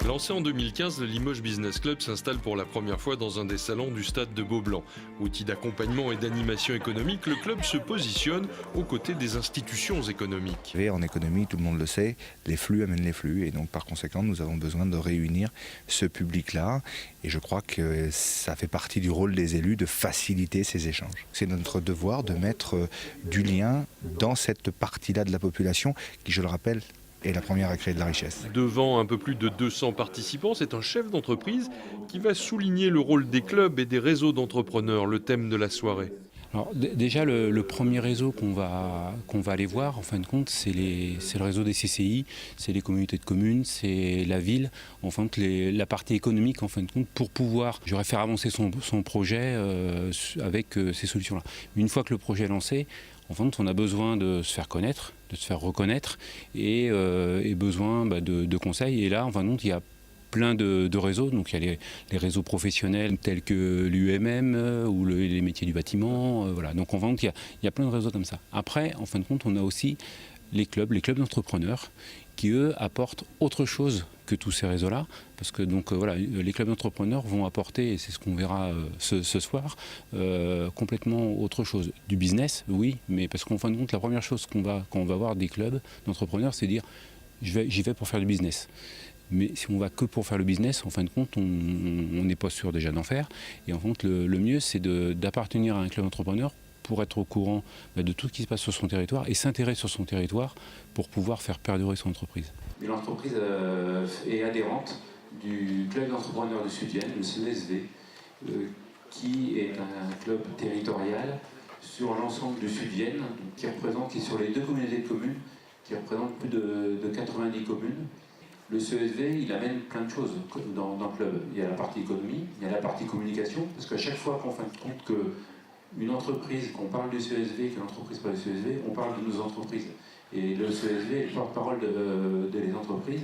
Lancé en 2015, le Limoges Business Club s'installe pour la première fois dans un des salons du stade de Beaublanc. Outil d'accompagnement et d'animation économique, le club se positionne aux côtés des institutions économiques. Et en économie, tout le monde le sait, les flux amènent les flux et donc par conséquent nous avons besoin de réunir ce public-là et je crois que ça fait partie du rôle des élus de faciliter ces échanges. C'est notre devoir de mettre du lien dans cette partie-là de la population qui, je le rappelle, est la première à créer de la richesse. Devant un peu plus de 200 participants, c'est un chef d'entreprise qui va souligner le rôle des clubs et des réseaux d'entrepreneurs, le thème de la soirée. Alors, déjà, le premier réseau qu'on va aller voir, en fin de compte, c'est le réseau des CCI, c'est les communautés de communes, c'est la ville, en fin de compte, la partie économique, en fin de compte, pour pouvoir faire avancer son projet avec ces solutions-là. Une fois que le projet est lancé, en fin de compte, on a besoin de se faire connaître, de se faire reconnaître et besoin de conseils. Et là, en fin de compte, il y a plein de réseaux, donc il y a les réseaux professionnels tels que l'UMM ou les métiers du bâtiment, voilà. Donc en fin de compte, il y a plein de réseaux comme ça. Après, en fin de compte, on a aussi les clubs d'entrepreneurs qui, eux, apportent autre chose que tous ces réseaux-là, parce que donc voilà, les clubs d'entrepreneurs vont apporter, et c'est ce qu'on verra ce soir, complètement autre chose. Du business, oui, mais parce qu'en fin de compte, la première chose quand on va voir des clubs d'entrepreneurs, c'est dire j'y vais pour faire du business. Mais si on va que pour faire le business, en fin de compte, on n'est pas sûr déjà d'en faire. Et en fin de compte, le mieux, c'est d'appartenir à un club d'entrepreneurs pour être au courant de tout ce qui se passe sur son territoire et s'intéresser sur son territoire pour pouvoir faire perdurer son entreprise. L'entreprise est adhérente du club d'entrepreneurs de Sud-Vienne, le CESV, qui est un club territorial sur l'ensemble du Sud-Vienne, qui est sur les 2 communautés de communes, qui représente plus de 90 communes. Le CESV, il amène plein de choses dans le club. Il y a la partie économie, il y a la partie communication, parce qu'à chaque fois qu'on fait compte qu'une entreprise, qu'on parle du CESV, qu'une entreprise parle du CESV, on parle de nos entreprises. Et le CESV est le porte-parole des entreprises.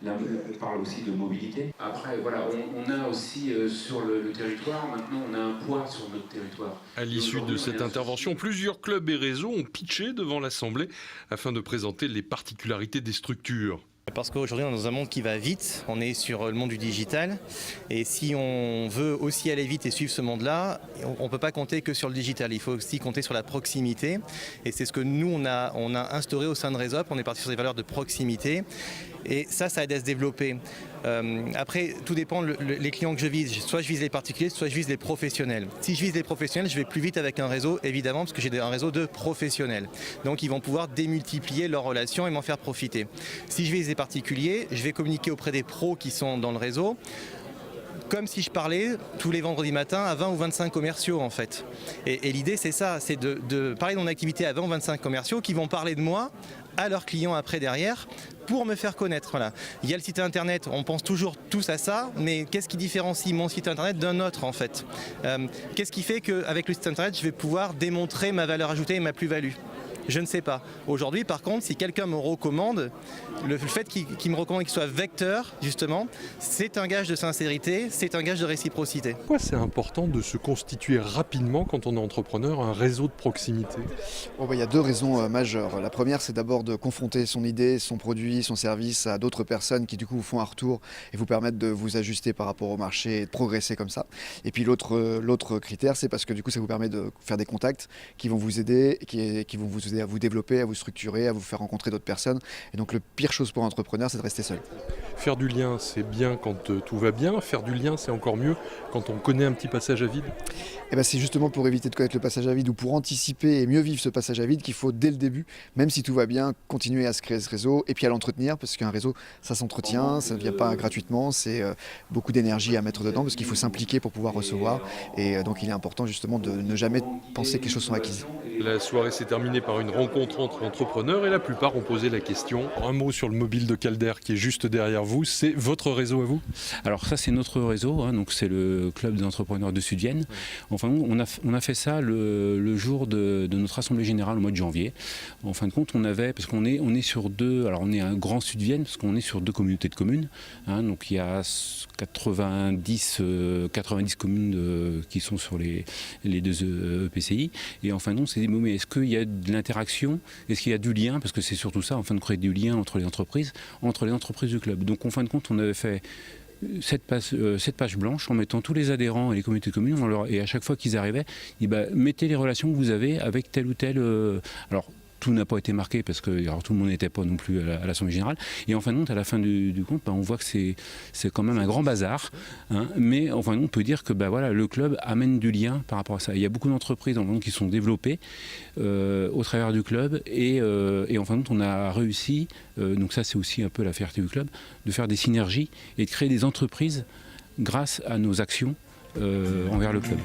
Là, on parle aussi de mobilité. Après, voilà, on a aussi sur le territoire, maintenant on a un poids sur notre territoire. À l'issue de cette intervention, plusieurs clubs et réseaux ont pitché devant l'Assemblée afin de présenter les particularités des structures. Parce qu'aujourd'hui, on est dans un monde qui va vite, on est sur le monde du digital, et si on veut aussi aller vite et suivre ce monde-là, on ne peut pas compter que sur le digital, il faut aussi compter sur la proximité, et c'est ce que nous, on a instauré au sein de Resop, on est parti sur des valeurs de proximité, et ça aide à se développer. Après, tout dépend les clients que je vise. Soit je vise les particuliers, soit je vise les professionnels. Si je vise les professionnels, je vais plus vite avec un réseau, évidemment, parce que j'ai un réseau de professionnels. Donc ils vont pouvoir démultiplier leurs relations et m'en faire profiter. Si je vise les particuliers, je vais communiquer auprès des pros qui sont dans le réseau, comme si je parlais tous les vendredis matins à 20 ou 25 commerciaux en fait. Et l'idée c'est ça, c'est de parler de mon activité à 20 ou 25 commerciaux qui vont parler de moi à leurs clients après derrière pour me faire connaître. Voilà. Il y a le site internet, on pense toujours tous à ça, mais qu'est-ce qui différencie mon site internet d'un autre en fait? Qu'est-ce qui fait qu'avec le site internet je vais pouvoir démontrer ma valeur ajoutée et ma plus-value? Je ne sais pas. Aujourd'hui, par contre, si quelqu'un me recommande, le fait qu'il me recommande qu'il soit vecteur, justement, c'est un gage de sincérité, c'est un gage de réciprocité. Pourquoi c'est important de se constituer rapidement quand on est entrepreneur un réseau de proximité? Il y a 2 raisons majeures. La première, c'est d'abord de confronter son idée, son produit, son service à d'autres personnes qui du coup vous font un retour et vous permettent de vous ajuster par rapport au marché et de progresser comme ça. Et puis l'autre critère, c'est parce que du coup ça vous permet de faire des contacts qui vont vous aider, qui vont vous aider à vous développer, à vous structurer, à vous faire rencontrer d'autres personnes. Et donc le pire chose pour un entrepreneur, c'est de rester seul. Faire du lien, c'est bien quand tout va bien. Faire du lien, c'est encore mieux quand on connaît un petit passage à vide. C'est justement pour éviter de connaître le passage à vide ou pour anticiper et mieux vivre ce passage à vide qu'il faut dès le début, même si tout va bien, continuer à se créer ce réseau et puis à l'entretenir, parce qu'un réseau, ça s'entretient, ça ne vient pas gratuitement, c'est beaucoup d'énergie à mettre dedans parce qu'il faut s'impliquer pour pouvoir recevoir. Et donc il est important justement de ne jamais penser que les choses sont acquises. La soirée s'est terminée par une rencontre entre entrepreneurs et la plupart ont posé la question. Un mot sur le mobile de Calder qui est juste derrière vous, c'est votre réseau à vous? Alors ça c'est notre réseau, donc c'est le club des entrepreneurs de Sud-Vienne. Enfin on a fait ça le jour de notre assemblée générale au mois de janvier. En fin de compte parce qu'on est sur 2, alors on est un grand Sud-Vienne parce qu'on est sur 2 communautés de communes, donc il y a 90 communes qui sont sur les 2 EPCI, et en fin de compte c'est mais est-ce qu'il y a de l'interaction, est-ce qu'il y a du lien, parce que c'est surtout ça, enfin de créer du lien entre les entreprises du club. Donc donc en fin de compte, on avait fait cette page blanche en mettant tous les adhérents et les communautés de communes, et à chaque fois qu'ils arrivaient, mettez les relations que vous avez avec tel ou tel... alors, tout n'a pas été marqué parce que tout le monde n'était pas non plus à l'Assemblée Générale. Et en fin de compte, à la fin du compte, on voit que c'est quand même un grand bazar. Hein, mais en fin de compte, on peut dire que le club amène du lien par rapport à ça. Il y a beaucoup d'entreprises dans le monde qui sont développées au travers du club. Et en fin de compte, on a réussi, donc ça c'est aussi un peu la fierté du club, de faire des synergies et de créer des entreprises grâce à nos actions envers le club.